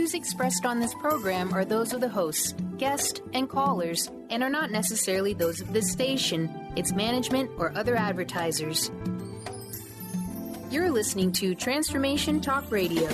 views expressed on this program are those of the hosts, guests, and callers, and are not necessarily those of this station, its management, or other advertisers. You're listening to Transformation Talk Radio.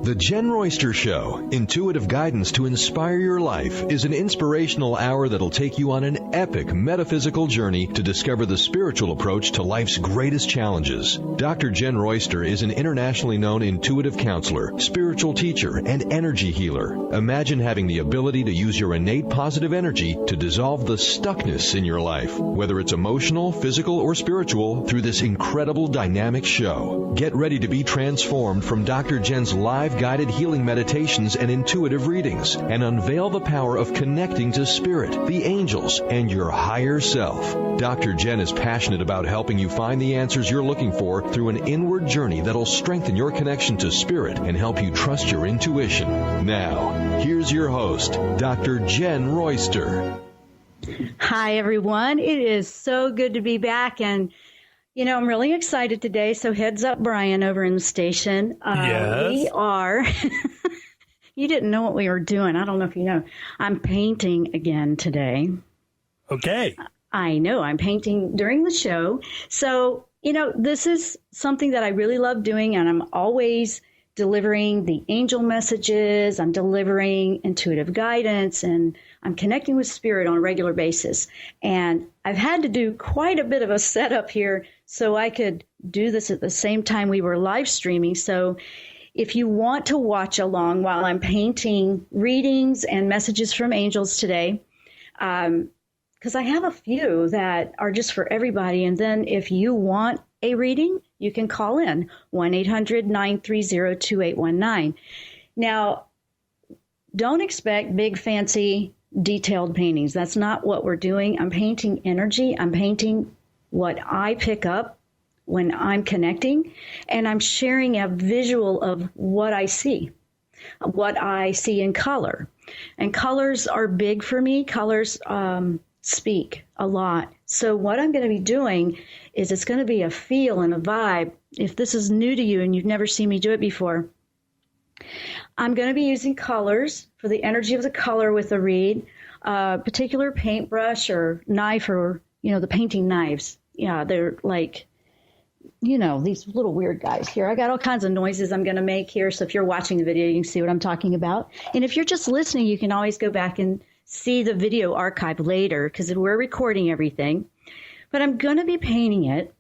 The Jenn-Royster-Show, intuitive guidance to inspire your life, is an inspirational hour that'll take you on an epic metaphysical journey to discover the spiritual approach to life's greatest challenges. Dr. Jenn Royster is an internationally known intuitive counselor, spiritual teacher, and energy healer. Imagine having the ability to use your innate positive energy to dissolve the stuckness in your life, whether it's emotional, physical, or spiritual, through this incredible dynamic show. Get ready to be transformed from Dr. Jenn's live guided healing meditations and intuitive readings, and unveil the power of connecting to spirit, the angels, and your higher self. Dr. Jenn is passionate about helping you find the answers you're looking for through an inward journey that'll strengthen your connection to spirit and help you trust your intuition. Now, here's your host, Dr. Jenn Royster. Hi, everyone. It is so good to be back, and I'm really excited today, so heads up, Brian, over in the station. Yes. We are, you didn't know what we were doing. I don't know if you know. I'm painting again today. Okay. I know, I'm painting during the show. So, this is something that I really love doing, and I'm always delivering the angel messages. I'm delivering intuitive guidance, and I'm connecting with spirit on a regular basis. And I've had to do quite a bit of a setup here so I could do this at the same time we were live streaming. So if you want to watch along while I'm painting readings and messages from angels today, because I have a few that are just for everybody. And then if you want a reading, you can call in 1-800-930-2819. Now, don't expect big, fancy, detailed paintings. That's not what we're doing. I'm painting energy. I'm painting what I pick up when I'm connecting, and I'm sharing a visual of what I see in color. And colors are big for me. Colors speak a lot. So what I'm going to be doing is it's going to be a feel and a vibe. If this is new to you and you've never seen me do it before, I'm going to be using colors for the energy of the color with the read, particular paintbrush or knife, or, the painting knives. Yeah, they're like, these little weird guys here. I got all kinds of noises I'm going to make here. So if you're watching the video, you can see what I'm talking about. And if you're just listening, you can always go back and see the video archive later, because we're recording everything. But I'm going to be painting it.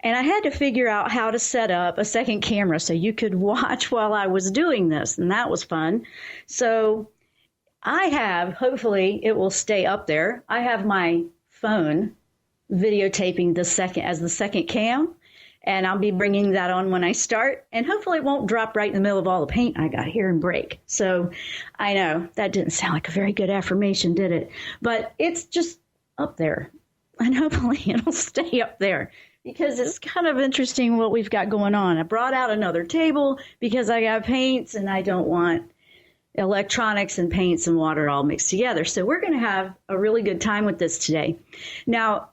And I had to figure out how to set up a second camera so you could watch while I was doing this. And that was fun. So I have, hopefully it will stay up there, I have my phone videotaping the second cam. And I'll be bringing that on when I start. And hopefully it won't drop right in the middle of all the paint I got here and break. So I know that didn't sound like a very good affirmation, did it? But it's just up there. And hopefully it'll stay up there, because it's kind of interesting what we've got going on. I brought out another table because I got paints and I don't want electronics and paints and water all mixed together. So we're going to have a really good time with this today. Now,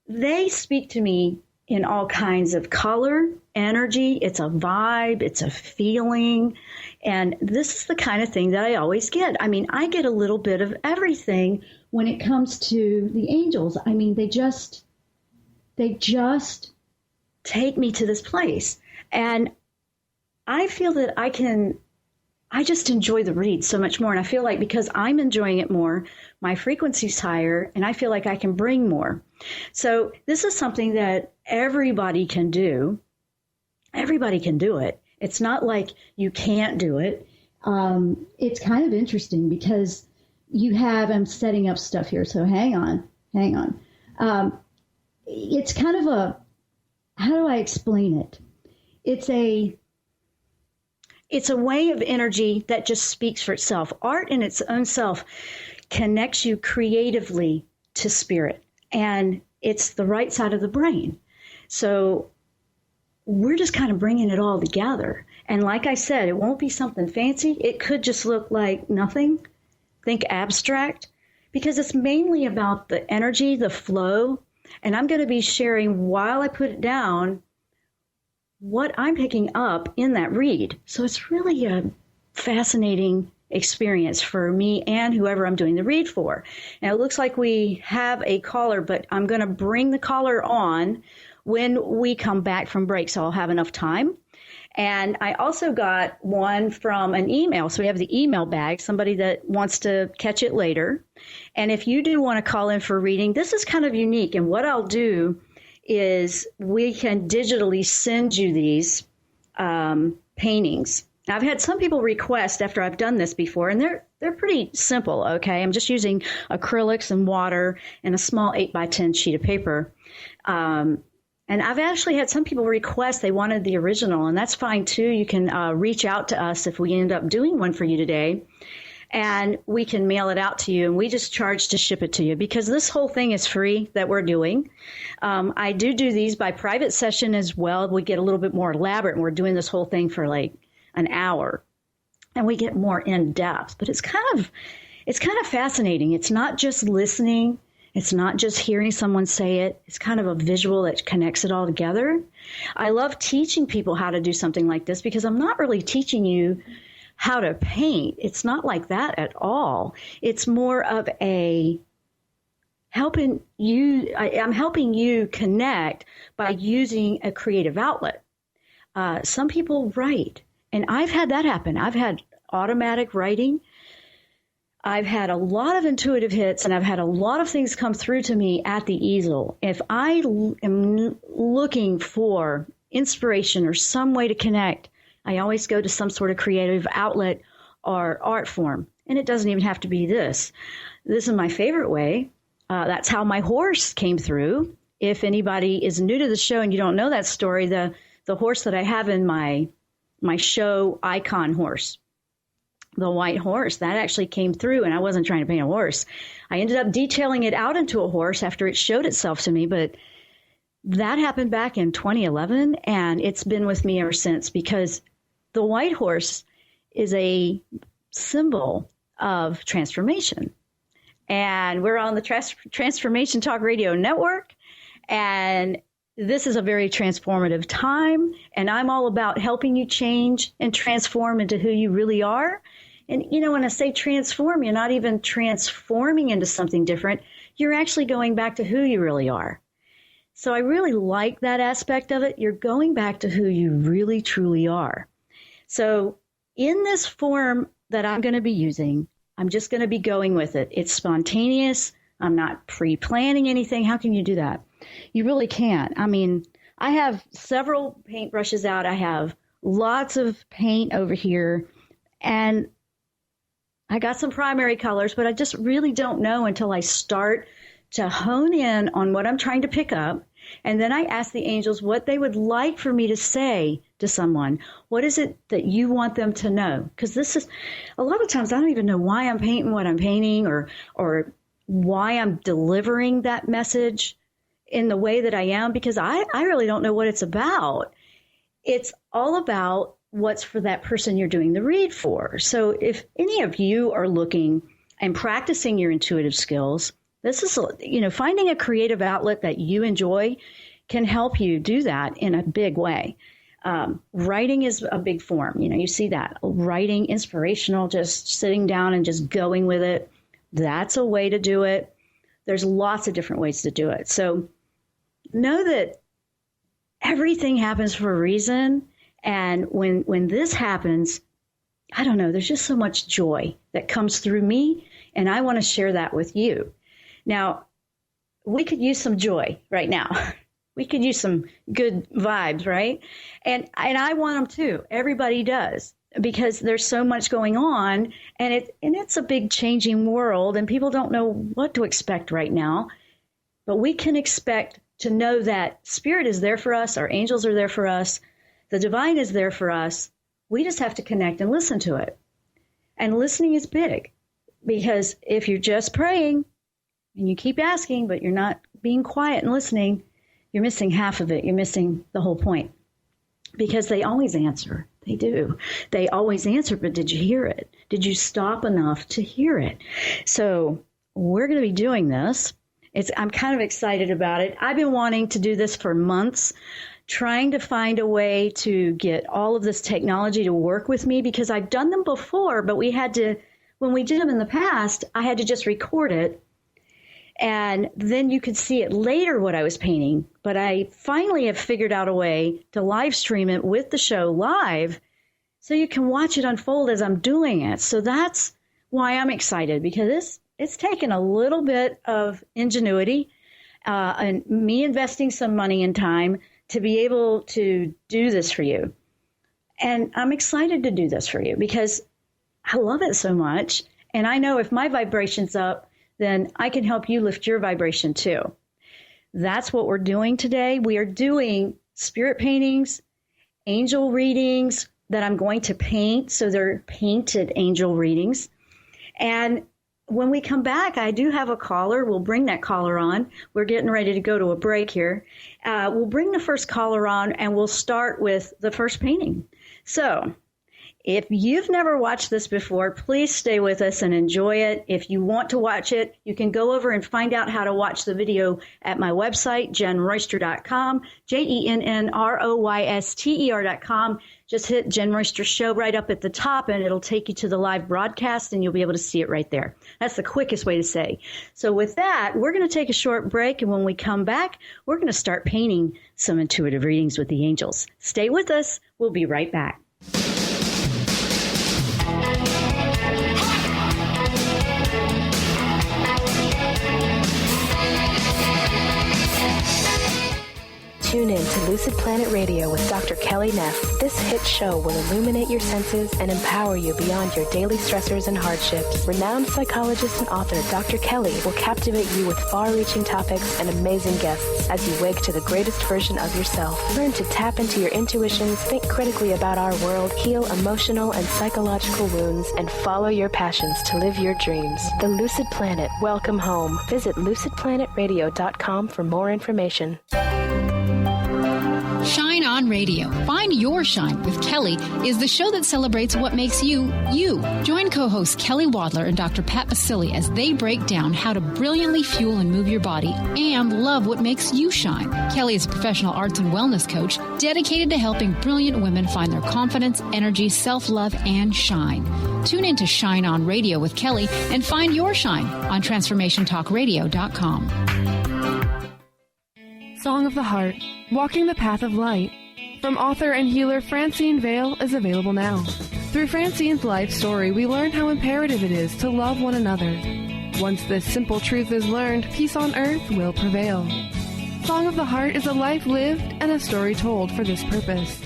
they speak to me in all kinds of color, energy. It's a vibe. It's a feeling. And this is the kind of thing that I always get. I mean, I get a little bit of everything when it comes to the angels. I mean, they just take me to this place. And I feel that I just enjoy the read so much more. And I feel like because I'm enjoying it more, my frequency's higher, and I feel like I can bring more. So this is something that everybody can do. Everybody can do it. It's not like you can't do it. It's kind of interesting because I'm setting up stuff here. So hang on. It's kind of how do I explain it? It's a way of energy that just speaks for itself. Art in its own self connects you creatively to spirit, and it's the right side of the brain. So we're just kind of bringing it all together. And like I said, it won't be something fancy. It could just look like nothing. Think abstract. because it's mainly about the energy, the flow, and I'm going to be sharing while I put it down what I'm picking up in that read. So it's really a fascinating experience for me and whoever I'm doing the read for. Now, it looks like we have a caller, but I'm going to bring the caller on when we come back from break, so I'll have enough time. And I also got one from an email. So we have the email bag, somebody that wants to catch it later. And if you do want to call in for a reading, this is kind of unique. And what I'll do is we can digitally send you these paintings. Now, I've had some people request after I've done this before, and they're pretty simple, okay? I'm just using acrylics and water and a small 8x10 sheet of paper. And I've actually had some people request they wanted the original, and that's fine too. You can reach out to us if we end up doing one for you today, and we can mail it out to you, and we just charge to ship it to you because this whole thing is free that we're doing. I do these by private session as well. We get a little bit more elaborate, and we're doing this whole thing for like an hour, and we get more in depth. But it's kind of fascinating. It's not just listening. It's not just hearing someone say it. It's kind of a visual that connects it all together. I love teaching people how to do something like this because I'm not really teaching you how to paint. It's not like that at all. It's more of a helping you. I'm helping you connect by using a creative outlet. Some people write, and I've had that happen. I've had automatic writing. I've had a lot of intuitive hits, and I've had a lot of things come through to me at the easel. If I am looking for inspiration or some way to connect, I always go to some sort of creative outlet or art form. And it doesn't even have to be this. This is my favorite way. That's how my horse came through. If anybody is new to the show and you don't know that story, the horse that I have in my show icon horse, the white horse, that actually came through, and I wasn't trying to paint a horse. I ended up detailing it out into a horse after it showed itself to me, but that happened back in 2011, and it's been with me ever since because the white horse is a symbol of transformation. And we're on the Transformation Talk Radio Network, and this is a very transformative time, and I'm all about helping you change and transform into who you really are. And, you know, when I say transform, you're not even transforming into something different. You're actually going back to who you really are. So I really like that aspect of it. You're going back to who you really, truly are. So in this form that I'm going to be using, I'm just going to be going with it. It's spontaneous. I'm not pre-planning anything. How can you do that? You really can't. I mean, I have several paintbrushes out. I have lots of paint over here, and I got some primary colors, but I just really don't know until I start to hone in on what I'm trying to pick up. And then I ask the angels what they would like for me to say to someone. What is it that you want them to know? Because this is, a lot of times I don't even know why I'm painting what I'm painting or why I'm delivering that message in the way that I am, because I really don't know what it's about. It's all about what's for that person you're doing the read for. So if any of you are looking and practicing your intuitive skills, this is, finding a creative outlet that you enjoy can help you do that in a big way. Writing is a big form. You see that. Writing, inspirational, just sitting down and just going with it. That's a way to do it. There's lots of different ways to do it. So know that everything happens for a reason. And when this happens, I don't know, there's just so much joy that comes through me. And I want to share that with you. Now, we could use some joy right now. We could use some good vibes, right? And I want them too. Everybody does, because there's so much going on, and it's a big changing world, and people don't know what to expect right now. But we can expect to know that Spirit is there for us, our angels are there for us, the divine is there for us. We just have to connect and listen to it. And listening is big, because if you're just praying and you keep asking, but you're not being quiet and listening, you're missing half of it. You're missing the whole point, because they always answer. They do. They always answer, but did you hear it? Did you stop enough to hear it? So we're going to be doing this. I'm kind of excited about it. I've been wanting to do this for months, trying to find a way to get all of this technology to work with me, because I've done them before, but when we did them in the past, I had to just record it. And then you could see it later what I was painting. But I finally have figured out a way to live stream it with the show live so you can watch it unfold as I'm doing it. So that's why I'm excited, because it's taken a little bit of ingenuity and me investing some money and time to be able to do this for you. And I'm excited to do this for you because I love it so much. And I know if my vibration's up, then I can help you lift your vibration too. That's what we're doing today. We are doing spirit paintings, angel readings that I'm going to paint. So they're painted angel readings. And when we come back, I do have a caller. We'll bring that caller on. We're getting ready to go to a break here. We'll bring the first caller on, and we'll start with the first painting. So if you've never watched this before, please stay with us and enjoy it. If you want to watch it, you can go over and find out how to watch the video at my website, jenn-royster.com, JENNROYSTER.com. Just hit Jenn-Royster-Show right up at the top, and it'll take you to the live broadcast, and you'll be able to see it right there. That's the quickest way to say. So with that, we're going to take a short break, and when we come back, we're going to start painting some intuitive readings with the angels. Stay with us. We'll be right back. Tune in to Lucid Planet Radio with Dr. Kelly Neff. This hit show will illuminate your senses and empower you beyond your daily stressors and hardships. Renowned psychologist and author Dr. Kelly will captivate you with far-reaching topics and amazing guests as you wake to the greatest version of yourself. Learn to tap into your intuitions, think critically about our world, heal emotional and psychological wounds, and follow your passions to live your dreams. The Lucid Planet. Welcome home. Visit lucidplanetradio.com for more information. Shine On Radio. Find Your Shine with Kelly is the show that celebrates what makes you, you. Join co-hosts Kelly Wadler and Dr. Pat Basili as they break down how to brilliantly fuel and move your body and love what makes you shine. Kelly is a professional arts and wellness coach dedicated to helping brilliant women find their confidence, energy, self-love, and shine. Tune in to Shine On Radio with Kelly and find your shine on TransformationTalkRadio.com. Song of the Heart, Walking the Path of Light, from author and healer Francine Vale, is available now. Through Francine's life story, we learn how imperative it is to love one another. Once this simple truth is learned, peace on earth will prevail. Song of the Heart is a life lived and a story told for this purpose.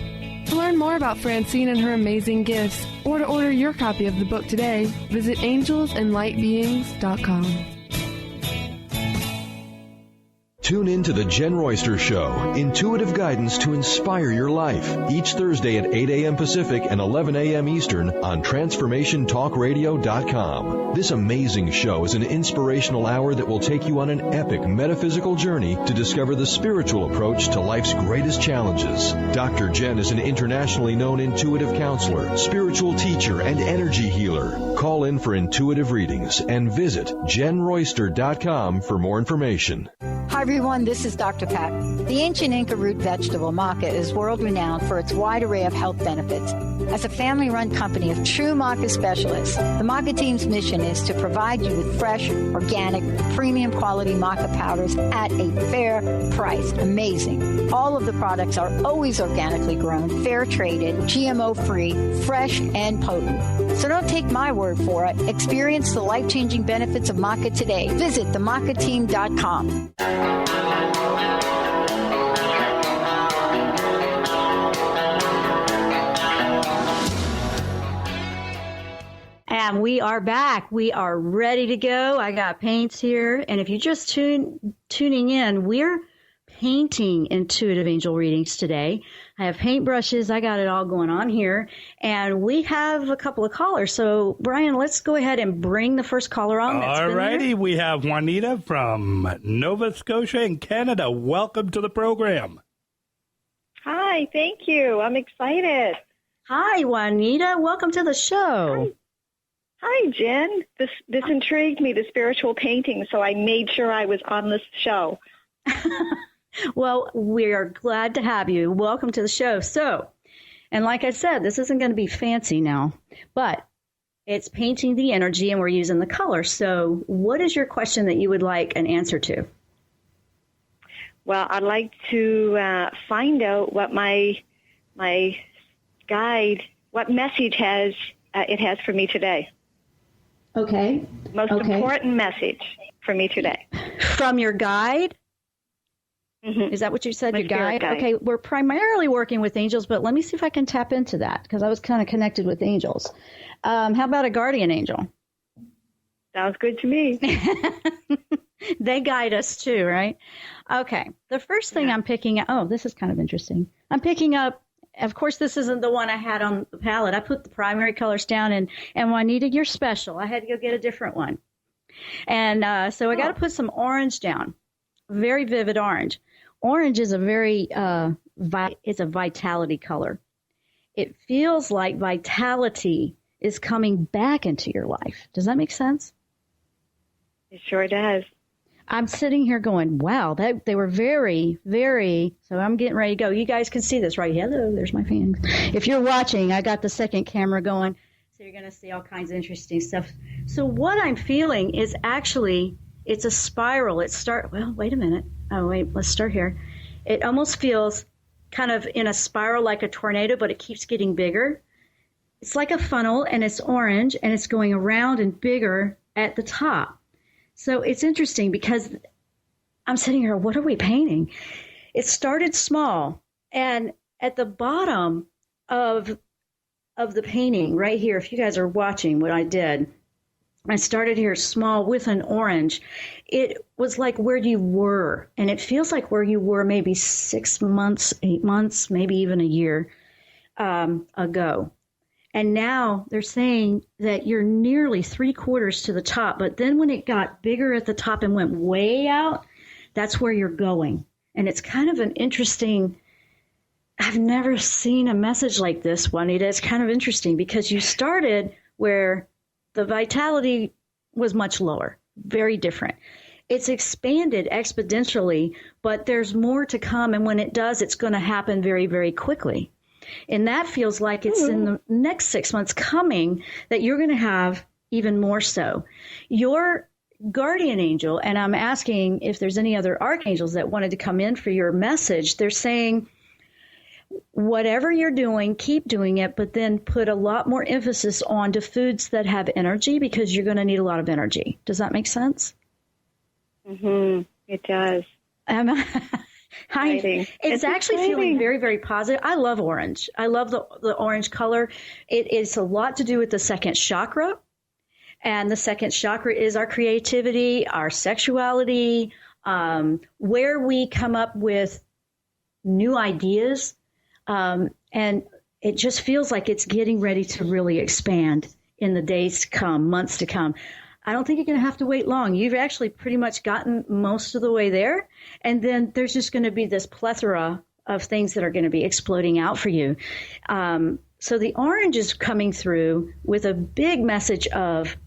To learn more about Francine and her amazing gifts, or to order your copy of the book today, visit angelsandlightbeings.com. Tune in to the Jenn Royster Show, intuitive guidance to inspire your life, each Thursday at 8 a.m. Pacific and 11 a.m. Eastern on TransformationTalkRadio.com. This amazing show is an inspirational hour that will take you on an epic metaphysical journey to discover the spiritual approach to life's greatest challenges. Dr. Jenn is an internationally known intuitive counselor, spiritual teacher, and energy healer. Call in for intuitive readings and visit JENN-ROYSTER.com for more information. Hi everyone, this is Dr. Pat. The ancient Inca root vegetable maca is world-renowned for its wide array of health benefits. As a family-run company of true maca specialists, the maca team's mission is to provide you with fresh, organic, premium quality maca powders at a fair price. Amazing. All of the products are always organically grown, fair-traded, GMO-free, fresh, and potent. So don't take my word for it. Experience the life-changing benefits of maca today. Visit themacateam.com. And we are back. We are ready to go. I got paints here. And if you're just tuning in, we're painting intuitive angel readings today. I have paintbrushes. I got it all going on here. And we have a couple of callers. So, Brian, let's go ahead and bring the first caller on. All righty. We have Juanita from Nova Scotia in Canada. Welcome to the program. Hi, thank you. I'm excited. Hi, Juanita. Welcome to the show. Hi, Jen. This intrigued me, the spiritual painting, so I made sure I was on this show. Well, we are glad to have you. Welcome to the show. So, and like I said, this isn't going to be fancy now, but it's painting the energy and we're using the color. So what is your question that you would like an answer to? Well, I'd like to find out what my guide, what message it has for me today. Okay. Most important message for me today. From your guide? Mm-hmm. Is that what you said, your guide? Okay, we're primarily working with angels, but let me see if I can tap into that because I was kind of connected with angels. How about a guardian angel? Sounds good to me. They guide us too, right? Okay, the first thing I'm picking up, this is kind of interesting. I'm picking up, of course, this isn't the one I had on the palette. I put the primary colors down, and Juanita, you're special. I had to go get a different one. And so I got to put some orange down, very vivid orange. Orange is a very, it's a vitality color. It feels like vitality is coming back into your life. Does that make sense? It sure does. I'm sitting here going, wow, they were very, very, so I'm getting ready to go. You guys can see this, right? Hello, there's my fans. If you're watching, I got the second camera going, so you're going to see all kinds of interesting stuff. So what I'm feeling is actually, it's a spiral. Well, wait a minute. Oh, wait, let's start here. It almost feels kind of in a spiral like a tornado, but it keeps getting bigger. It's like a funnel, and it's orange, and it's going around and bigger at the top. So it's interesting because I'm sitting here, what are we painting? It started small, and at the bottom of the painting right here, if you guys are watching what I did, I started here small with an orange. It was like where you were, and it feels like where you were maybe 6 months, 8 months, maybe even a year ago. And now they're saying that you're nearly 3/4 to the top. But then when it got bigger at the top and went way out, that's where you're going. And it's kind of an interesting, I've never seen a message like this, Juanita. It's kind of interesting because you started where the vitality was much lower, very different. It's expanded exponentially, but there's more to come. And when it does, it's going to happen very, very quickly. And that feels like it's in the next 6 months coming that you're going to have even more so. Your guardian angel, and I'm asking if there's any other archangels that wanted to come in for your message, they're saying, whatever you're doing, keep doing it, but then put a lot more emphasis on to foods that have energy because you're going to need a lot of energy. Does that make sense? Mm-hmm. It does. It's actually feeling very, very positive. I love orange. I love the orange color. It is a lot to do with the second chakra. And the second chakra is our creativity, our sexuality, where we come up with new ideas. And it just feels like it's getting ready to really expand in the days to come, months to come. I don't think you're going to have to wait long. You've actually pretty much gotten most of the way there. And then there's just going to be this plethora of things that are going to be exploding out for you. So the orange is coming through with a big message of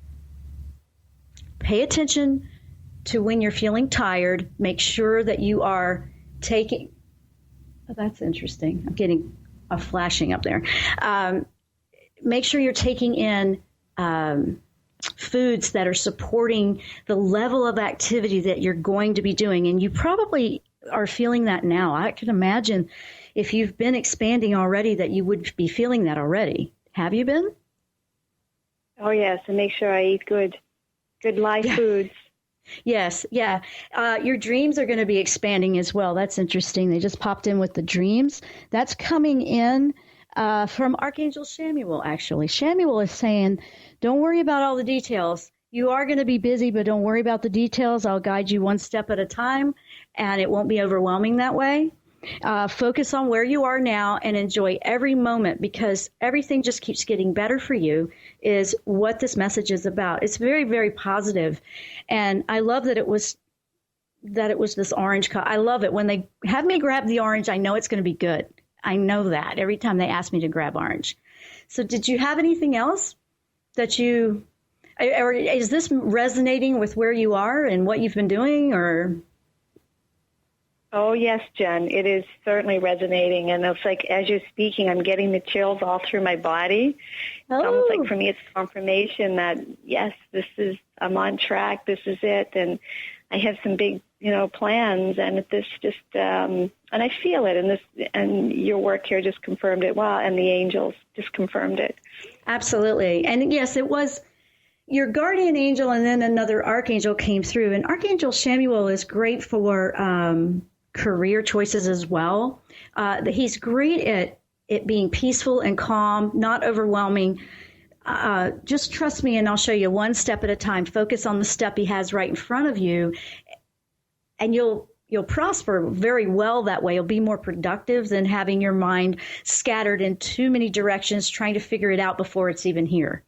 pay attention to when you're feeling tired. Make sure that you are taking... Oh, that's interesting. I'm getting a flashing up there. Make sure you're taking in... foods that are supporting the level of activity that you're going to be doing. And you probably are feeling that now. I can imagine if you've been expanding already that you would be feeling that already. Have you been? Oh, yes. And make sure I eat good live foods. Yes. Yeah. Your dreams are going to be expanding as well. That's interesting. They just popped in with the dreams. That's coming in from Archangel Shamuel, actually. Shamuel is saying, don't worry about all the details. You are going to be busy, but don't worry about the details. I'll guide you one step at a time, and it won't be overwhelming that way. Focus on where you are now and enjoy every moment because everything just keeps getting better for you is what this message is about. It's very, very positive. And I love that it was this orange color. I love it. When they have me grab the orange, I know it's going to be good. I know that every time they ask me to grab orange. So did you have anything else that you Or is this resonating with where you are and what you've been doing, or? Oh, yes, Jen. It is certainly resonating. And it's like, as you're speaking, I'm getting the chills all through my body. It's almost like, for me, it's confirmation that, yes, I'm on track. This is it. And I have some big, plans. And this just, and I feel it. And your work here just confirmed it. Wow. And the angels just confirmed it. Absolutely. And yes, it was your guardian angel, and then another archangel came through. And Archangel Chamuel is great for career choices as well. He's great at it being peaceful and calm, not overwhelming. Just trust me, and I'll show you one step at a time. Focus on the step he has right in front of you, and you'll prosper very well that way. You'll be more productive than having your mind scattered in too many directions, trying to figure it out before it's even here.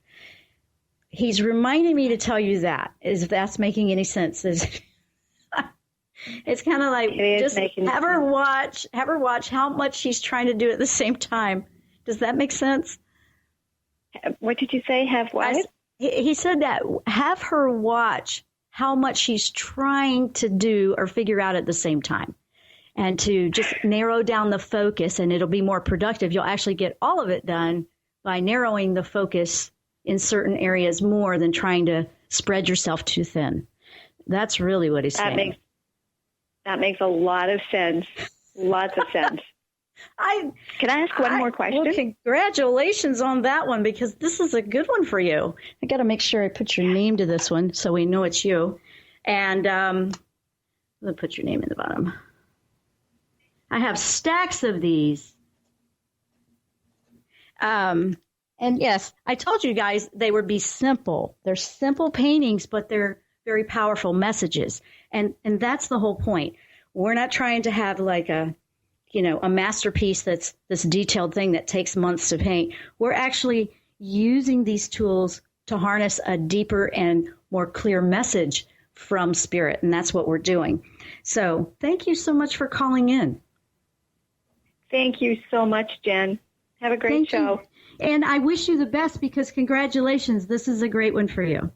He's reminding me to tell you that, if that's making any sense. It's kind of like, just have her watch how much she's trying to do at the same time. Does that make sense? What did you say? Have what? He said that, have her watch how much she's trying to do or figure out at the same time, and to just narrow down the focus, and it'll be more productive. You'll actually get all of it done by narrowing the focus in certain areas more than trying to spread yourself too thin. That's really what he's saying. That makes a lot of sense. Lots of sense. Can I ask one more question? Well, congratulations on that one, because this is a good one for you. I got to make sure I put your name to this one so we know it's you. And I'm going to put your name in the bottom. I have stacks of these. And yes, I told you guys they would be simple. They're simple paintings, but they're very powerful messages. And that's the whole point. We're not trying to have like a masterpiece that's this detailed thing that takes months to paint. We're actually using these tools to harness a deeper and more clear message from Spirit. And that's what we're doing. So thank you so much for calling in. Thank you so much, Jen. Have a great show. You. And I wish you the best, because congratulations. This is a great one for you.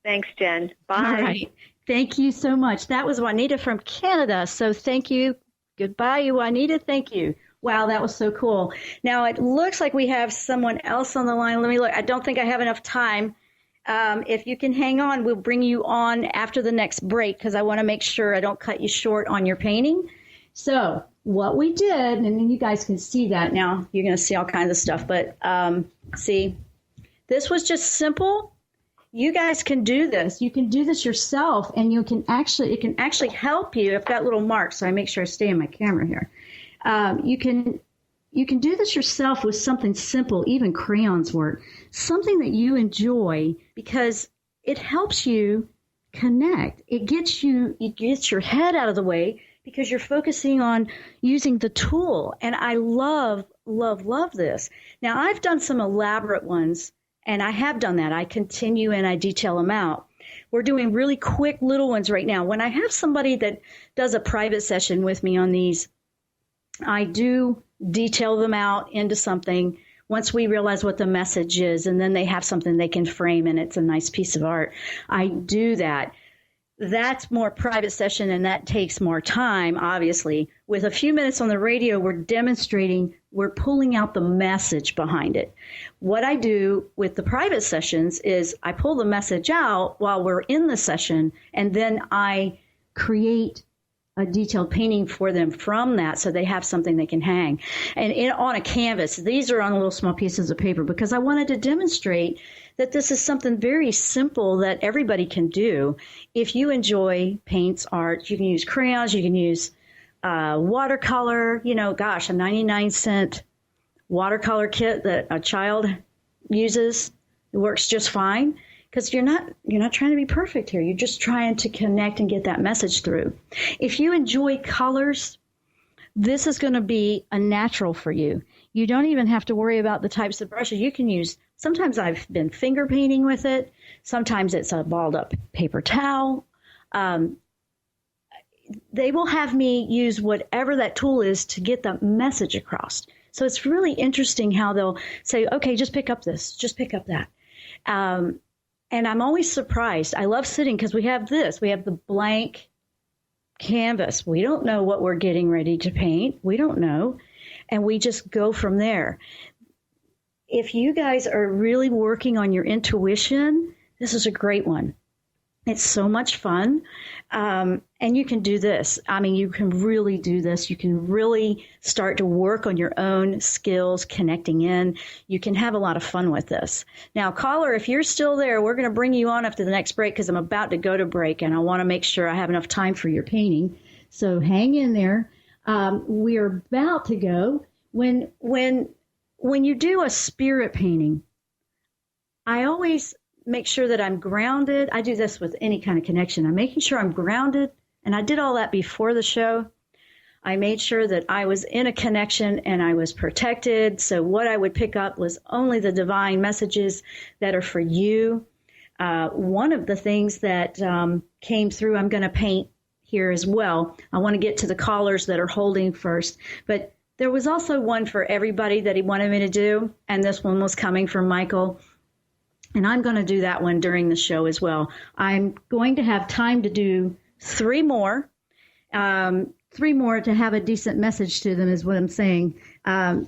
Thanks, Jen. Bye. All right. Thank you so much. That was Juanita from Canada. So thank you. Goodbye, Juanita. Thank you. Wow, that was so cool. Now, it looks like we have someone else on the line. Let me look. I don't think I have enough time. If you can hang on, we'll bring you on after the next break, because I want to make sure I don't cut you short on your painting. So what we did, and then you guys can see that now. You're going to see all kinds of stuff. But see, this was just simple. You guys can do this. You can do this yourself, and it can actually help you. I've got little marks, so I make sure I stay in my camera here. You can do this yourself with something simple, even crayons work, something that you enjoy, because it helps you connect. It gets your head out of the way, because you're focusing on using the tool. And I love, love, love this. Now, I've done some elaborate ones, and I have done that. I continue and I detail them out. We're doing really quick little ones right now. When I have somebody that does a private session with me on these, I do detail them out into something once we realize what the message is, and then they have something they can frame, and it's a nice piece of art. I do that. That's more private session, and that takes more time, obviously. With a few minutes on the radio, we're demonstrating, we're pulling out the message behind it. What I do with the private sessions is I pull the message out while we're in the session, and then I create a detailed painting for them from that, so they have something they can hang. And on a canvas, these are on little small pieces of paper, because I wanted to demonstrate that this is something very simple that everybody can do. If you enjoy paints, art, you can use crayons, you can use watercolor, a 99-cent watercolor kit that a child uses. It works just fine, because you're not trying to be perfect here. You're just trying to connect and get that message through. If you enjoy colors, this is going to be a natural for you. You don't even have to worry about the types of brushes. You can use, sometimes I've been finger painting with it. Sometimes it's a balled up paper towel. They will have me use whatever that tool is to get the message across. So it's really interesting how they'll say, okay, just pick up this, just pick up that. And I'm always surprised. I love sitting because we have this. We have the blank canvas. We don't know what we're getting ready to paint. We don't know. And we just go from there. If you guys are really working on your intuition, this is a great one. It's so much fun. And you can do this. I mean, you can really do this. You can really start to work on your own skills, connecting in. You can have a lot of fun with this. Now, caller, if you're still there, we're going to bring you on after the next break because I'm about to go to break and I want to make sure I have enough time for your painting. So hang in there. We are about to go. When you do a spirit painting, I always make sure that I'm grounded. I do this with any kind of connection. I'm making sure I'm grounded, and I did all that before the show. I made sure that I was in a connection and I was protected. So what I would pick up was only the divine messages that are for you. One of the things that came through, I'm going to paint here as well. I want to get to the callers that are holding first, but there was also one for everybody that he wanted me to do, and this one was coming from Michael. And I'm going to do that one during the show as well. I'm going to have time to do three more to have a decent message to them is what I'm saying.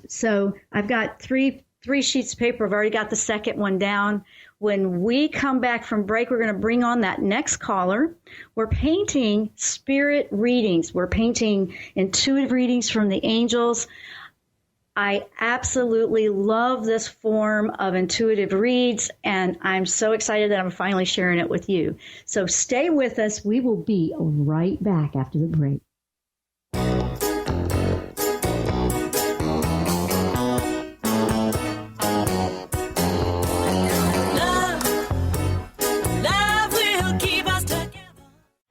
So I've got three sheets of paper. I've already got the second one down. When we come back from break, we're going to bring on that next caller. We're painting spirit readings. We're painting intuitive readings from the angels. I absolutely love this form of intuitive reads, and I'm so excited that I'm finally sharing it with you. So stay with us. We will be right back after the break.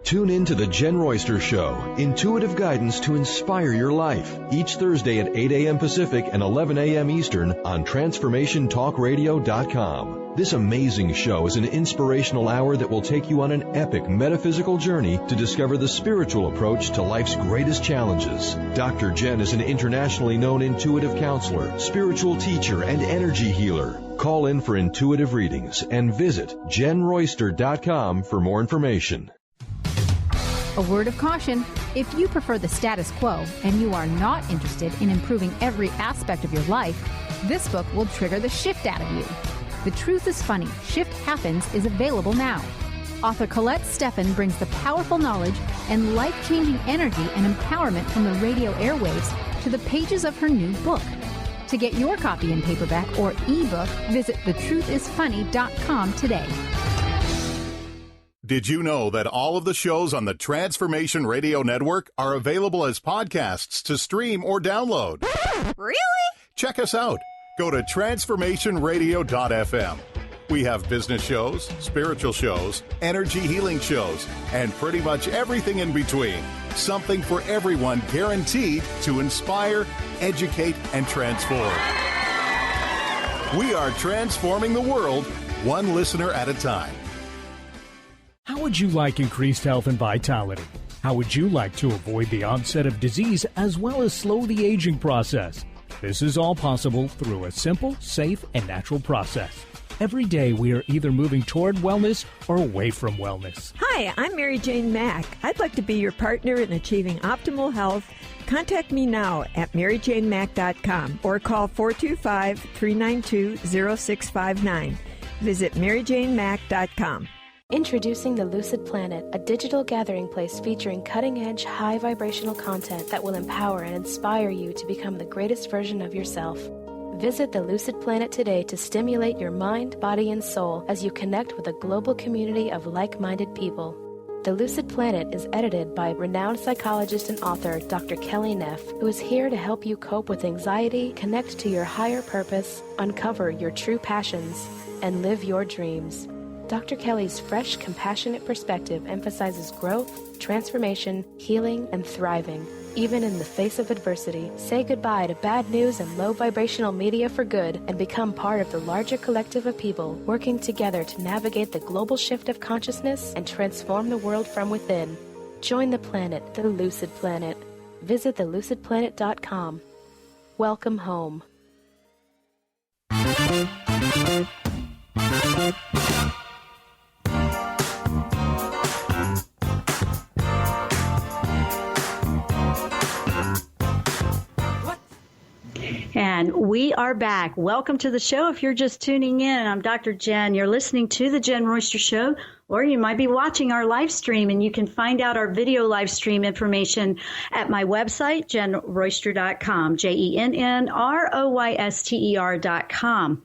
Tune in to the Jenn-Royster-Show, intuitive guidance to inspire your life, each Thursday at 8 a.m. Pacific and 11 a.m. Eastern on TransformationTalkRadio.com. This amazing show is an inspirational hour that will take you on an epic metaphysical journey to discover the spiritual approach to life's greatest challenges. Dr. Jenn is an internationally known intuitive counselor, spiritual teacher, and energy healer. Call in for intuitive readings and visit JennRoyster.com for more information. A word of caution: if you prefer the status quo and you are not interested in improving every aspect of your life, this book will trigger the shift out of you. The Truth is Funny, Shift Happens is available now. Author Colette Steffen brings the powerful knowledge and life-changing energy and empowerment from the radio airwaves to the pages of her new book. To get your copy in paperback or ebook, visit thetruthisfunny.com today. Did you know that all of the shows on the Transformation Radio Network are available as podcasts to stream or download? Really? Check us out. Go to transformationradio.fm. We have business shows, spiritual shows, energy healing shows, and pretty much everything in between. Something for everyone, guaranteed to inspire, educate, and transform. We are transforming the world, one listener at a time. How would you like increased health and vitality? How would you like to avoid the onset of disease as well as slow the aging process? This is all possible through a simple, safe, and natural process. Every day we are either moving toward wellness or away from wellness. Hi, I'm Mary Jane Mack. I'd like to be your partner in achieving optimal health. Contact me now at maryjanemack.com or call 425-392-0659. Visit maryjanemack.com. Introducing the Lucid Planet, a digital gathering place featuring cutting-edge, high-vibrational content that will empower and inspire you to become the greatest version of yourself. Visit the Lucid Planet today to stimulate your mind, body, and soul as you connect with a global community of like-minded people. The Lucid Planet is edited by renowned psychologist and author Dr. Kelly Neff, who is here to help you cope with anxiety, connect to your higher purpose, uncover your true passions, and live your dreams. Dr. Kelly's fresh, compassionate perspective emphasizes growth, transformation, healing, and thriving. Even in the face of adversity, say goodbye to bad news and low vibrational media for good and become part of the larger collective of people working together to navigate the global shift of consciousness and transform the world from within. Join the planet, the Lucid Planet. Visit thelucidplanet.com. Welcome home. And we are back. Welcome to the show. If you're just tuning in, I'm Dr. Jenn. You're listening to the Jenn-Royster Show, or you might be watching our live stream, and you can find out our video live stream information at my website, JennRoyster.com, JennRoyster.com.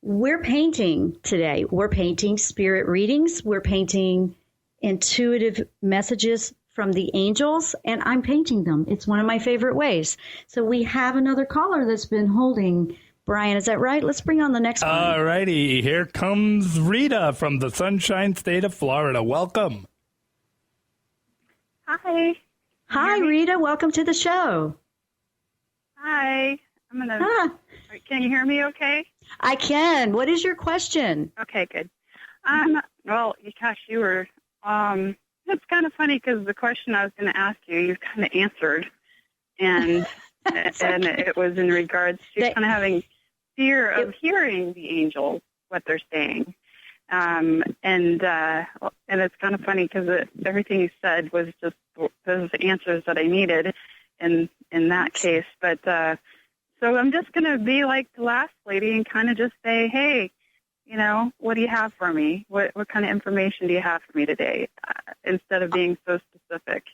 We're painting today. We're painting spirit readings. We're painting intuitive messages from the angels, and I'm painting them. It's one of my favorite ways. So we have another caller that's been holding. Brian, is that right? Let's bring on the next one. All righty. Here comes Rita from the Sunshine State of Florida. Welcome. Hi. Hi, Rita. Welcome to the show. Hi. Can you hear me okay? I can. What is your question? Okay, good. Well, gosh, you were... It's kind of funny because the question I was going to ask you kind of answered, and and it was in regards to kind of having fear of hearing the angels, what they're saying, and it's kind of funny because everything you said was just those answers that I needed in that case. But so I'm just going to be like the last lady and kind of just say, hey, what do you have for me? What kind of information do you have for me today? Instead of being so specific.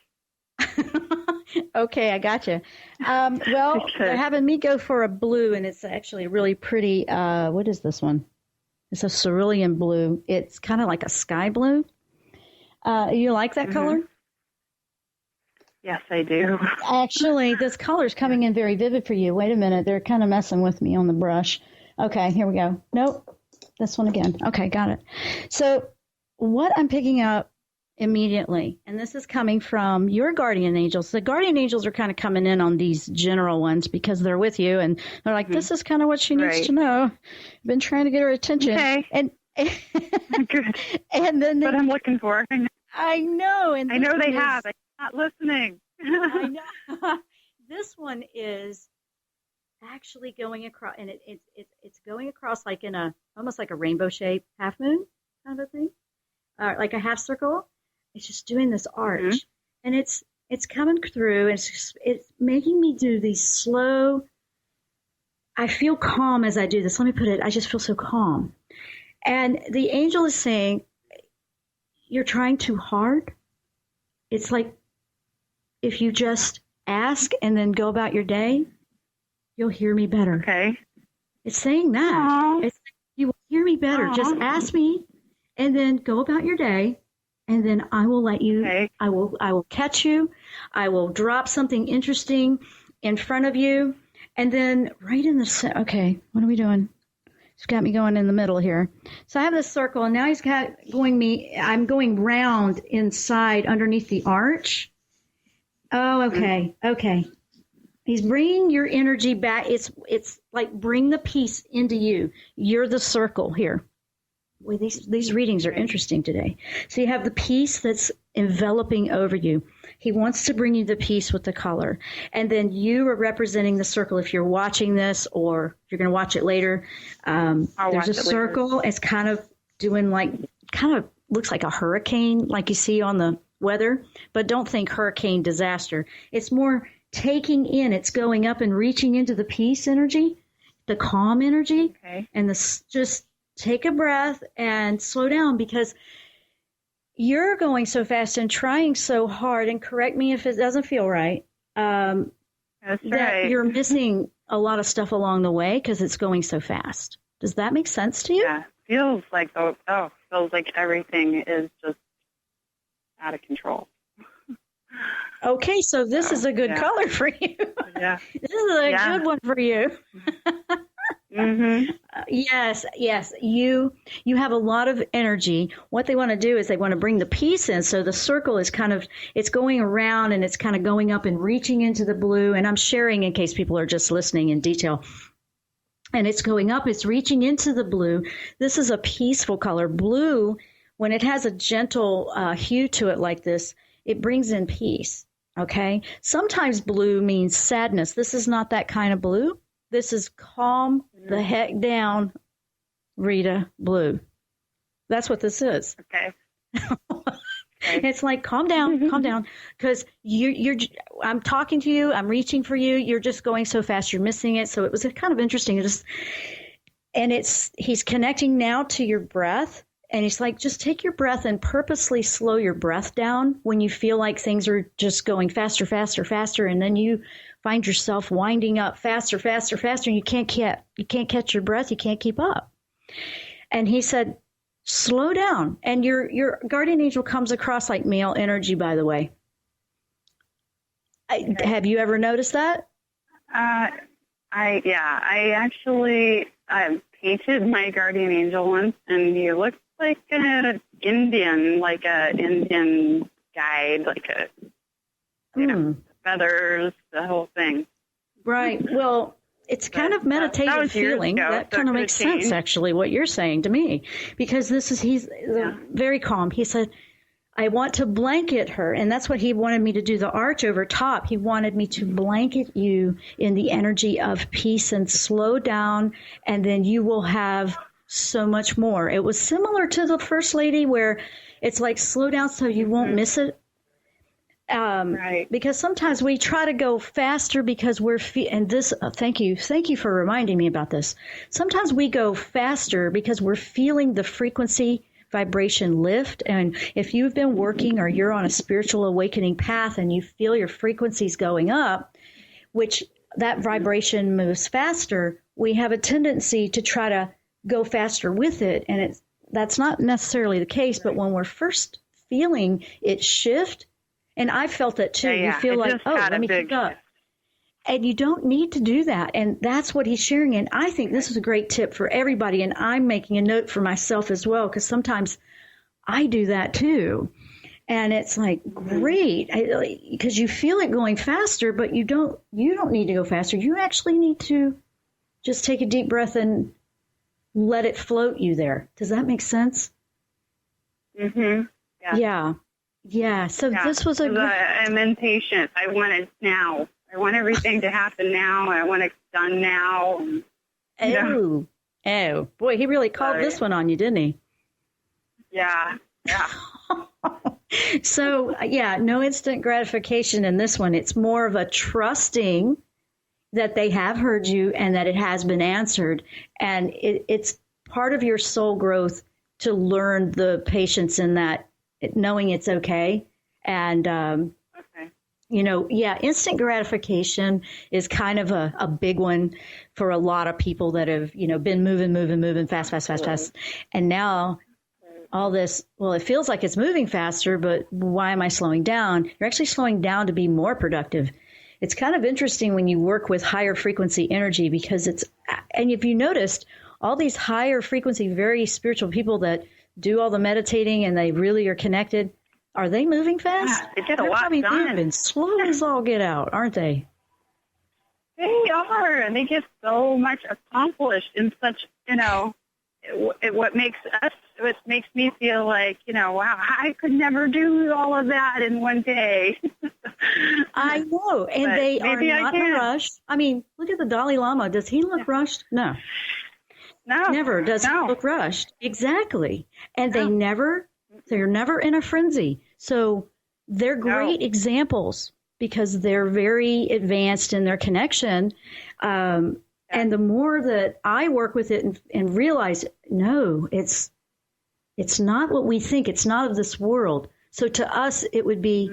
Okay, I gotcha. Well, they're having me go for a blue, and it's actually really pretty. What is this one? It's a cerulean blue. It's kind of like a sky blue. You like that color? Yes, I do. Actually, this color is coming in very vivid for you. Wait a minute. They're kind of messing with me on the brush. Okay, here we go. Nope. This one again. Okay, got it. So what I'm picking up immediately, and this is coming from your guardian angels. The guardian angels are kind of coming in on these general ones because they're with you, and they're like, this is kind of what she needs to know. I've been trying to get her attention. Okay. And good. And then what I'm looking for. I know. And I know they have. I'm not listening. I know. This one is actually going across, and it's going across like in almost like a rainbow shape, half moon kind of a thing, like a half circle. It's just doing this arch, and it's coming through, and it's making me do these slow. I feel calm as I do this. Let me put it. I just feel so calm, and the angel is saying, "You're trying too hard." It's like if you just ask and then go about your day, you'll hear me better. Okay. It's saying that. It's like, you will hear me better. Just ask me and then go about your day, and then I will let you, I will catch you. I will drop something interesting in front of you. And then right in the, okay, what are we doing? He's got me going in the middle here. So I have this circle, and now I'm going round inside underneath the arch. Oh, okay. Okay. He's bringing your energy back. It's like bring the peace into you. You're the circle here. Boy, these readings are interesting today. So you have the peace that's enveloping over you. He wants to bring you the peace with the color. And then you are representing the circle. If you're watching this or if you're going to watch it later, there's a circle. It's kind of doing looks like a hurricane like you see on the weather. But don't think hurricane disaster. It's more taking in. It's going up and reaching into the peace energy, the calm energy. Okay. And just take a breath and slow down, because you're going so fast and trying so hard, and correct me if it doesn't feel right, That's right. You're missing a lot of stuff along the way because it's going so fast. Does that make sense to you? Yeah. Feels like everything is just out of control. Okay, so this is a good color for you. Yeah. This is a good one for you. Yes. You have a lot of energy. What they want to do is they want to bring the peace in. So the circle is it's going around, and it's kind of going up and reaching into the blue. And I'm sharing in case people are just listening in detail. And it's going up, it's reaching into the blue. This is a peaceful color. Blue, when it has a gentle hue to it like this, it brings in peace. Okay. Sometimes blue means sadness. This is not that kind of blue. This is calm the heck down, Rita, blue. That's what this is. Okay. It's like, calm down, because I'm talking to you, I'm reaching for you, you're just going so fast, you're missing it. So it was kind of interesting. He's connecting now to your breath, and he's like, just take your breath and purposely slow your breath down when you feel like things are just going faster, and then you find yourself winding up faster, and you can't catch your breath, you can't keep up. And he said, slow down. And your guardian angel comes across like male energy, by the way. Have you ever noticed that? I actually painted my guardian angel once, and he looked like an Indian, guide, feathers, the whole thing. Right. Well, it's kind of meditative feeling. That kind of makes sense, actually, what you're saying to me, because he's very calm. He said, I want to blanket her. And that's what he wanted me to do, the arch over top. He wanted me to blanket you in the energy of peace and slow down, and then you will have so much more. It was similar to the First Lady, where it's like, slow down so you won't miss it. Right. Because sometimes we try to go faster because thank you for reminding me about this. Sometimes we go faster because we're feeling the frequency vibration lift. And if you've been working or you're on a spiritual awakening path and you feel your frequencies going up, which that vibration moves faster, we have a tendency to try to go faster with it. And that's not necessarily the case, but when we're first feeling it shift, and I felt it too. You feel like, let me pick up. And you don't need to do that. And that's what he's sharing. And I think this is a great tip for everybody. And I'm making a note for myself as well, because sometimes I do that too. And it's like, great, because you feel it going faster, but you don't need to go faster. You actually need to just take a deep breath and let it float you there. Does that make sense? Mm-hmm. Yeah. So this was I'm impatient. I want it now. I want everything to happen now. I want it done now. Oh, boy, he really called this one on you, didn't he? Yeah. So, no instant gratification in this one. It's more of a trusting that they have heard you and that it has been answered. And it's part of your soul growth to learn the patience in that, knowing it's okay. And, instant gratification is kind of a big one for a lot of people that have, been moving fast. And now all this, it feels like it's moving faster, but why am I slowing down? You're actually slowing down to be more productive. It's kind of interesting when you work with higher frequency energy, because and if you noticed, all these higher frequency, very spiritual people that do all the meditating and they really are connected, are they moving fast? Yeah, they get a lot done. Moving slow as all get out, aren't they? They are, and they get so much accomplished in such, what makes me feel like, wow, I could never do all of that in one day. I know, and but they are not in a rush. I mean, look at the Dalai Lama. Does he look rushed? No. Never does he look rushed. Exactly. And they're never in a frenzy. So they're great examples because they're very advanced in their connection. And the more that I work with it and realize, no, it's not what we think. It's not of this world. So to us, it would be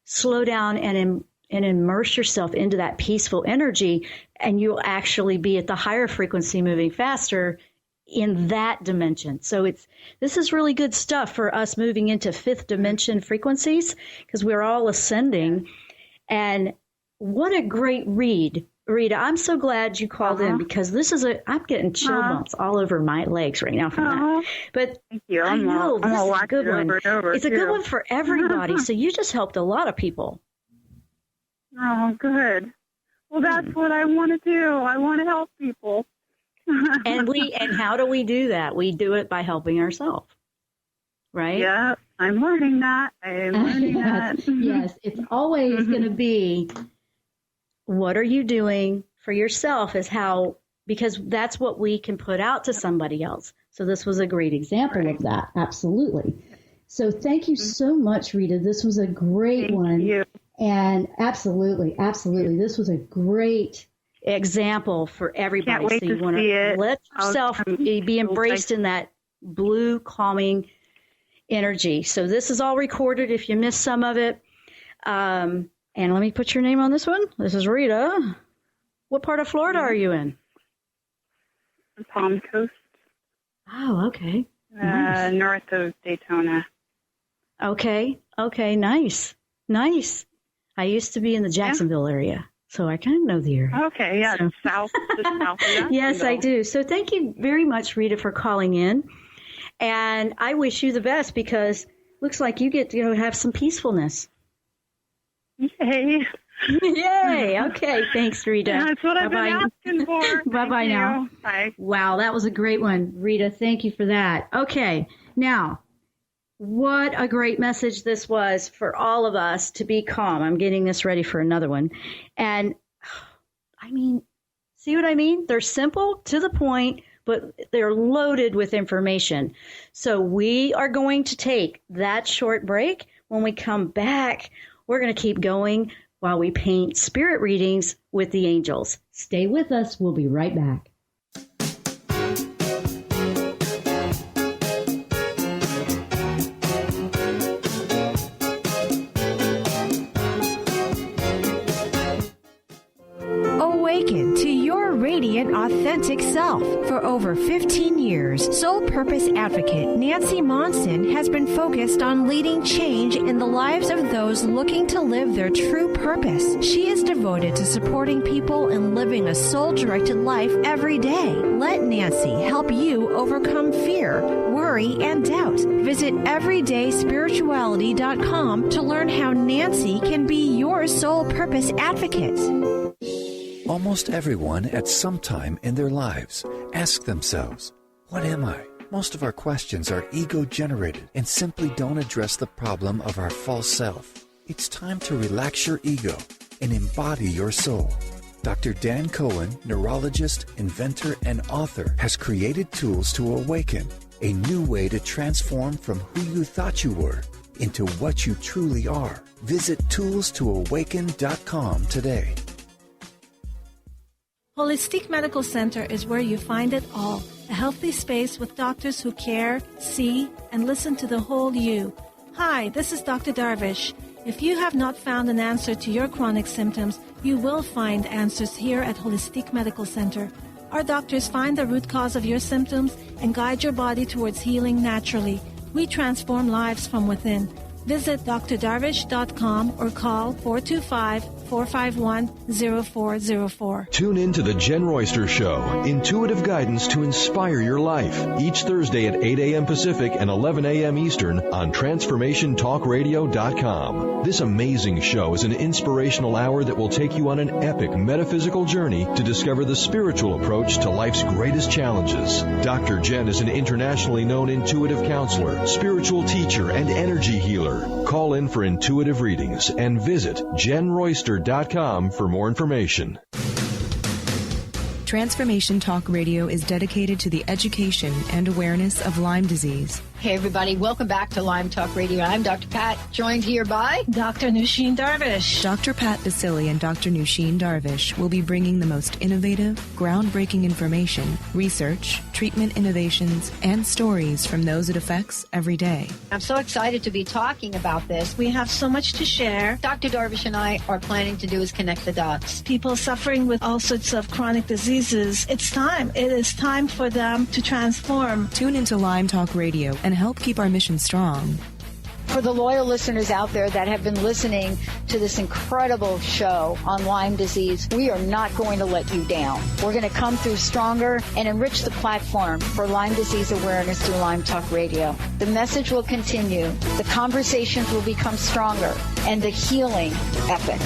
slow down and immerse yourself into that peaceful energy, and you'll actually be at the higher frequency moving faster in that dimension. So this is really good stuff for us moving into fifth dimension frequencies, because we're all ascending. And what a great read. Rita, I'm so glad you called in, because I'm getting chill bumps all over my legs right now from that. But thank you. I know this is a good one. It's a good one too. For everybody. So you just helped a lot of people. Oh, good. Well, that's what I want to do. I want to help people. And how do we do that? We do it by helping ourselves, right? Yeah, I'm learning that. Yes, it's always going to be, what are you doing for yourself because that's what we can put out to somebody else. So this was a great example of that. Absolutely. So thank you so much, Rita. This was a great one. Thank you. And absolutely. This was a great example for everybody. Can't wait so you to want see to it. let yourself be embraced in that blue calming energy. So this is all recorded if you missed some of it. And let me put your name on this one. This is Rita. What part of Florida are you in? Palm Coast. Oh, okay. Nice. North of Daytona. Okay, nice. I used to be in the Jacksonville area, so I kind of know the area. Okay, yeah, so. south of Jacksonville. Yes, I do. So thank you very much, Rita, for calling in. And I wish you the best because looks like you get to have some peacefulness. Yay. Yay. Okay, thanks, Rita. Yeah, that's what I've been asking for. Bye-bye now. Bye. Wow, that was a great one, Rita. Thank you for that. Okay, now, what a great message this was for all of us to be calm. I'm getting this ready for another one. And, see what I mean? They're simple, to the point, but they're loaded with information. So we are going to take that short break. When we come back, we're going to keep going while we paint spirit readings with the angels. Stay with us. We'll be right back. Awaken to your radiant, authentic self. For over 15 years, Soul Purpose Advocate Nancy Monson has been focused on leading change in the lives of those looking to live their true purpose. She is devoted to supporting people in living a soul-directed life every day. Let Nancy help you overcome fear, worry, and doubt. Visit everydayspirituality.com to learn how Nancy can be your Soul Purpose Advocate. Almost everyone at some time in their lives ask themselves, what am I? Most of our questions are ego-generated and simply don't address the problem of our false self. It's time to relax your ego and embody your soul. Dr. Dan Cohen, neurologist, inventor, and author, has created tools to awaken, a new way to transform from who you thought you were into what you truly are. Visit toolstoawaken.com today. Holistic Medical Center is where you find it all. A healthy space with doctors who care, see, and listen to the whole you. Hi, this is Dr. Darvish. If you have not found an answer to your chronic symptoms, you will find answers here at Holistic Medical Center. Our doctors find the root cause of your symptoms and guide your body towards healing naturally. We transform lives from within. Visit drdarvish.com or call 425-451-0404. Tune in to the Jenn Royster Show, intuitive guidance to inspire your life. Each Thursday at 8 a.m. Pacific and 11 a.m. Eastern on TransformationTalkRadio.com. This amazing show is an inspirational hour that will take you on an epic metaphysical journey to discover the spiritual approach to life's greatest challenges. Dr. Jenn is an internationally known intuitive counselor, spiritual teacher, and energy healer. Call in for intuitive readings and visit JennRoyster.com for more information. Transformation Talk Radio is dedicated to the education and awareness of Lyme disease. Hey, everybody. Welcome back to Lyme Talk Radio. I'm Dr. Pat, joined here by Dr. Nusheen Darvish. Dr. Pat Basili and Dr. Nusheen Darvish will be bringing the most innovative, groundbreaking information, research, treatment innovations, and stories from those it affects every day. I'm so excited to be talking about this. We have so much to share. Dr. Darvish and I are planning to do is connect the dots. People suffering with all sorts of chronic diseases, it's time. It is time for them to transform. Tune into Lyme Talk Radio and help keep our mission strong. For the loyal listeners out there that have been listening to this incredible show on Lyme disease, we are not going to let you down. We're going to come through stronger and enrich the platform for Lyme disease awareness through Lyme Talk Radio. The message will continue, the conversations will become stronger, and the healing epic.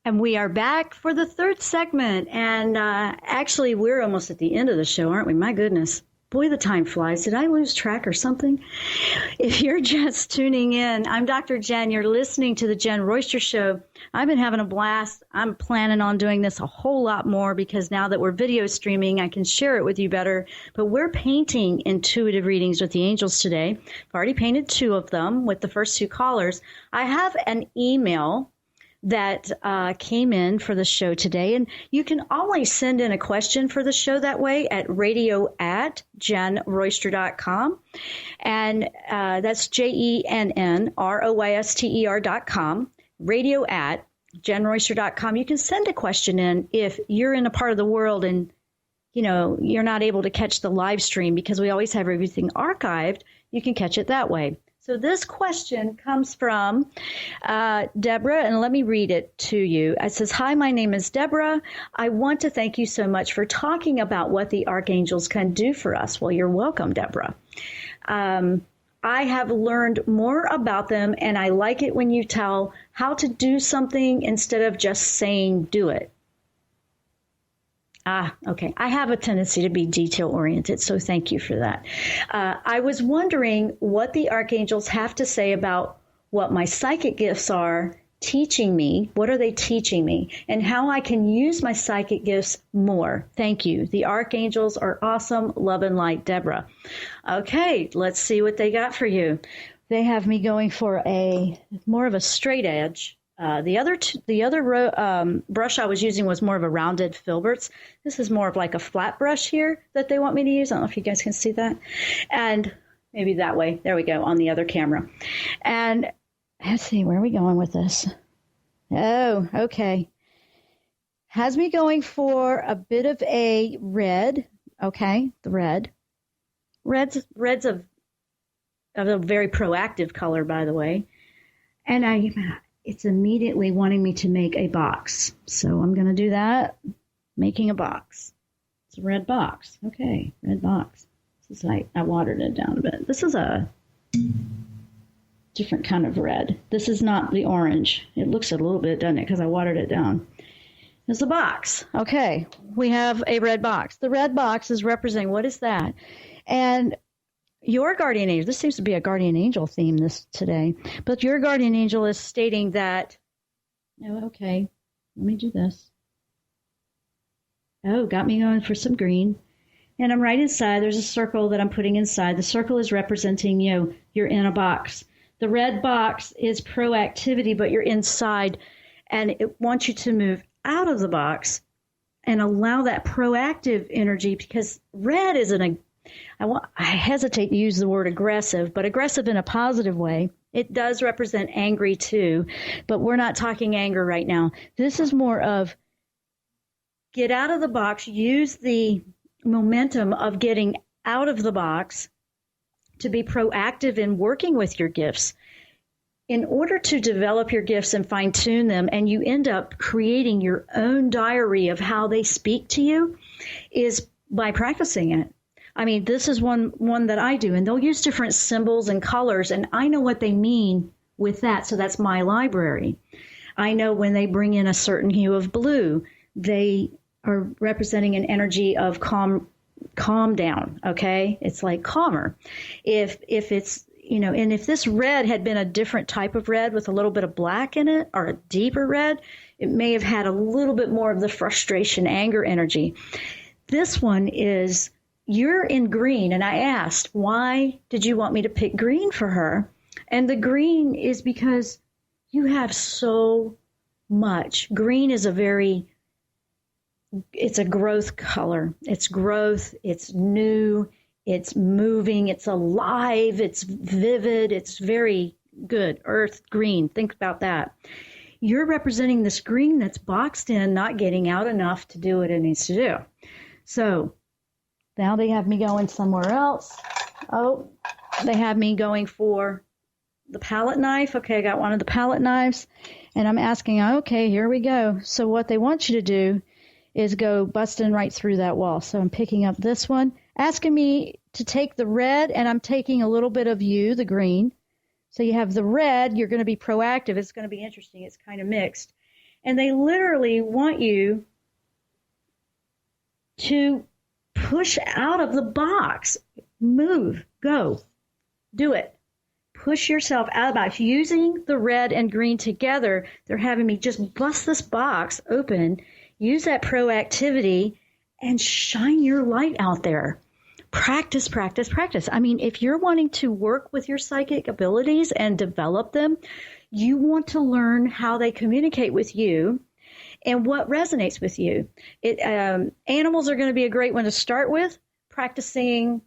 And we are back for the third segment. And actually, we're almost at the end of the show, aren't we? My goodness. Boy, the time flies. Did I lose track or something? If you're just tuning in, I'm Dr. Jenn. You're listening to the Jenn-Royster Show. I've been having a blast. I'm planning on doing this a whole lot more because now that we're video streaming, I can share it with you better. But we're painting intuitive readings with the angels today. I've already painted 2 of them with the first 2 callers. I have an email that came in for the show today. And you can always send in a question for the show that way at radio@jenn-royster.com. And that's JENNROYSTER.com, radio@jenn-royster.com. You can send a question in if you're in a part of the world and, you know, you're not able to catch the live stream because we always have everything archived. You can catch it that way. So this question comes from Deborah, and let me read it to you. It says, "Hi, my name is Deborah. I want to thank you so much for talking about what the archangels can do for us." Well, you're welcome, Deborah. I have learned more about them, and I like it when you tell how to do something instead of just saying do it. Okay. I have a tendency to be detail-oriented, so thank you for that. I was wondering what the archangels have to say about what my psychic gifts are teaching me. What are they teaching me? And how I can use my psychic gifts more. Thank you. The archangels are awesome. Love and light, Deborah. Okay, let's see what they got for you. They have me going for more of a straight edge. The other brush I was using was more of a rounded filberts. This is more of like a flat brush here that they want me to use. I don't know if you guys can see that. And maybe that way. There we go, on the other camera. And let's see, where are we going with this? Oh, okay. Has me going for a bit of a red. Okay, the red. Red's of a very proactive color, by the way. And it's immediately wanting me to make a box. So I'm going to do that, making a box. It's a red box. Okay, red box. This is I watered it down a bit. This is a different kind of red. This is not the orange. It looks a little bit, doesn't it, because I watered it down. There's a box. Okay, we have a red box. The red box is representing, what is that? And your guardian angel, this seems to be a guardian angel theme today, but your guardian angel is stating that, okay, let me do this. Oh, got me going for some green. And I'm right inside. There's a circle that I'm putting inside. The circle is representing, you're in a box. The red box is proactivity, but you're inside, and it wants you to move out of the box and allow that proactive energy, because red is I hesitate to use the word aggressive, but aggressive in a positive way. It does represent angry too, but we're not talking anger right now. This is more of get out of the box, use the momentum of getting out of the box to be proactive in working with your gifts. In order to develop your gifts and fine-tune them, and you end up creating your own diary of how they speak to you, is by practicing it. I mean, this is one that I do, and they'll use different symbols and colors, and I know what they mean with that, so that's my library. I know when they bring in a certain hue of blue, they are representing an energy of calm down, okay? It's like calmer. If it's, and if this red had been a different type of red with a little bit of black in it, or a deeper red, it may have had a little bit more of the frustration, anger energy. This one is, you're in green, and I asked, why did you want me to pick green for her? And the green is because you have so much. Green is it's a growth color. It's growth, it's new, it's moving, it's alive, it's vivid, it's very good. Earth green, think about that. You're representing this green that's boxed in, not getting out enough to do what it needs to do. So now they have me going somewhere else. Oh, they have me going for the palette knife. Okay, I got one of the palette knives, and I'm asking, okay, here we go. So what they want you to do is go busting right through that wall. So I'm picking up this one, asking me to take the red, and I'm taking a little bit of the green. So you have the red, you're going to be proactive. It's going to be interesting. It's kind of mixed. And they literally want you to push out of the box. Move. Go. Do it. Push yourself out of the box. Using the red and green together, they're having me just bust this box open, use that proactivity, and shine your light out there. Practice, practice, practice. I mean, if you're wanting to work with your psychic abilities and develop them, you want to learn how they communicate with you and what resonates with you. Animals are going to be a great one to start with, practicing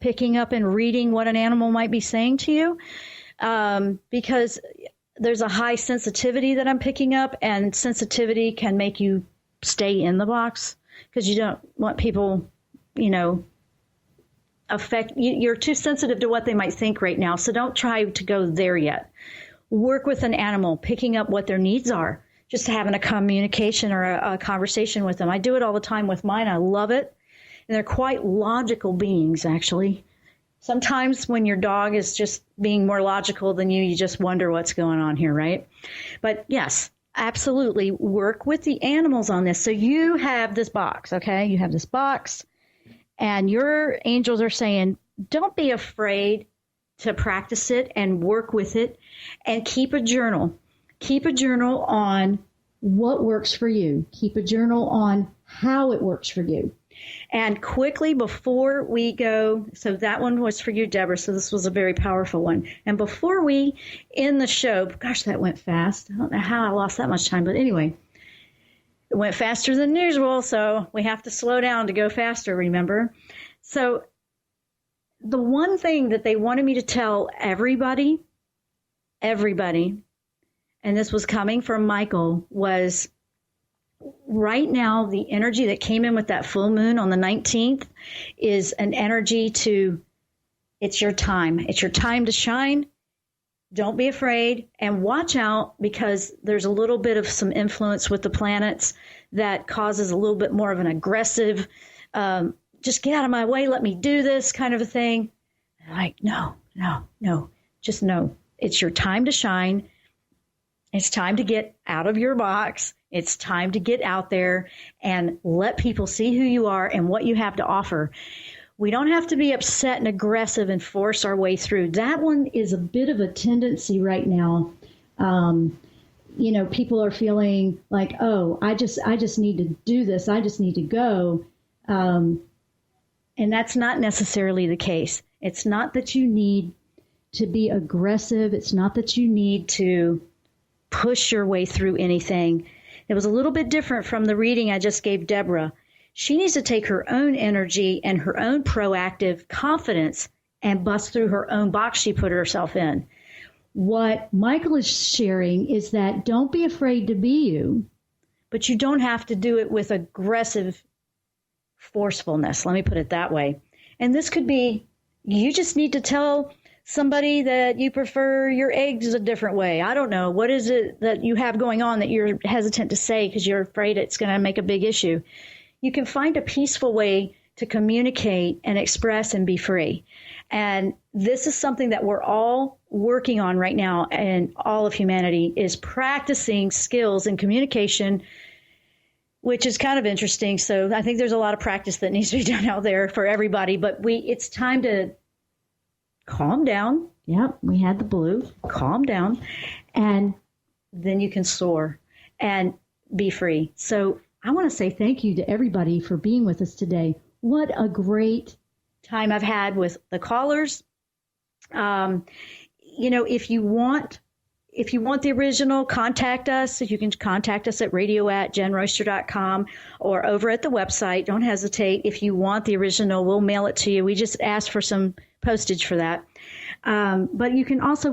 picking up and reading what an animal might be saying to you, because there's a high sensitivity that I'm picking up, and sensitivity can make you stay in the box because you don't want people, you're too sensitive to what they might think right now. So don't try to go there yet. Work with an animal, picking up what their needs are, just having a communication or a conversation with them. I do it all the time with mine. I love it. And they're quite logical beings, actually. Sometimes when your dog is just being more logical than you just wonder what's going on here, right? But yes, absolutely work with the animals on this. So you have this box, okay? You have this box, and your angels are saying, don't be afraid to practice it and work with it, and keep a journal. Keep a journal on what works for you. Keep a journal on how it works for you. And quickly before we go, so that one was for you, Deborah, so this was a very powerful one. And before we end the show, gosh, that went fast. I don't know how I lost that much time, but anyway, it went faster than usual, so we have to slow down to go faster, remember? So the one thing that they wanted me to tell everybody, and this was coming from Michael, was right now the energy that came in with that full moon on the 19th is an energy to, it's your time. It's your time to shine. Don't be afraid, and watch out, because there's a little bit of some influence with the planets that causes a little bit more of an aggressive, just get out of my way, let me do this kind of a thing. Like, no, just know it's your time to shine. It's time to get out of your box. It's time to get out there and let people see who you are and what you have to offer. We don't have to be upset and aggressive and force our way through. That one is a bit of a tendency right now. People are feeling like, oh, I just need to do this. I just need to go. And that's not necessarily the case. It's not that you need to be aggressive. It's not that you need to push your way through anything. It was a little bit different from the reading I just gave Deborah. She needs to take her own energy and her own proactive confidence and bust through her own box she put herself in. What Michael is sharing is that don't be afraid to be you, but you don't have to do it with aggressive forcefulness. Let me put it that way. And this could be, you just need to tell somebody that you prefer your eggs a different way. I don't know. What is it that you have going on that you're hesitant to say because you're afraid it's going to make a big issue? You can find a peaceful way to communicate and express and be free. And this is something that we're all working on right now, and all of humanity is practicing skills in communication, which is kind of interesting. So I think there's a lot of practice that needs to be done out there for everybody, but it's time to calm down. Yep, we had the blue. Calm down. And then you can soar and be free. So I want to say thank you to everybody for being with us today. What a great time I've had with the callers. If you want the original, contact us. You can contact us at radio@the-jenn-royster.com or over at the website. Don't hesitate. If you want the original, we'll mail it to you. We just ask for some postage for that. But we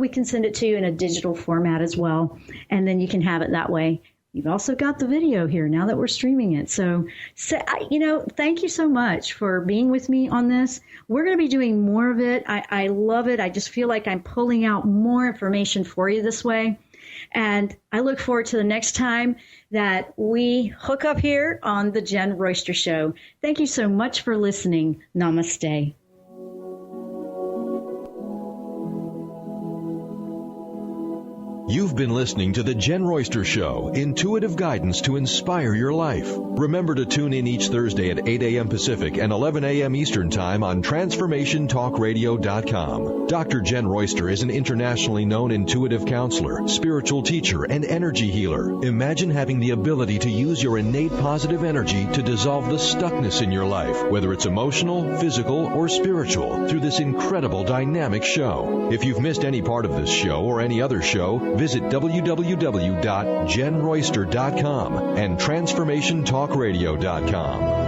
can send it to you in a digital format as well, and then you can have it that way. You've also got the video here now that we're streaming it. So thank you so much for being with me on this. We're going to be doing more of it. I love it. I just feel like I'm pulling out more information for you this way. And I look forward to the next time that we hook up here on the Jenn Royster Show. Thank you so much for listening. Namaste. You've You've been listening to The Jenn Royster Show, intuitive guidance to inspire your life. Remember to tune in each Thursday at 8 a.m. Pacific and 11 a.m. Eastern Time on TransformationTalkRadio.com. Dr. Jenn Royster is an internationally known intuitive counselor, spiritual teacher, and energy healer. Imagine having the ability to use your innate positive energy to dissolve the stuckness in your life, whether it's emotional, physical, or spiritual, through this incredible dynamic show. If you've missed any part of this show or any other show, visit www.jenn-royster.com and TransformationTalkRadio.com.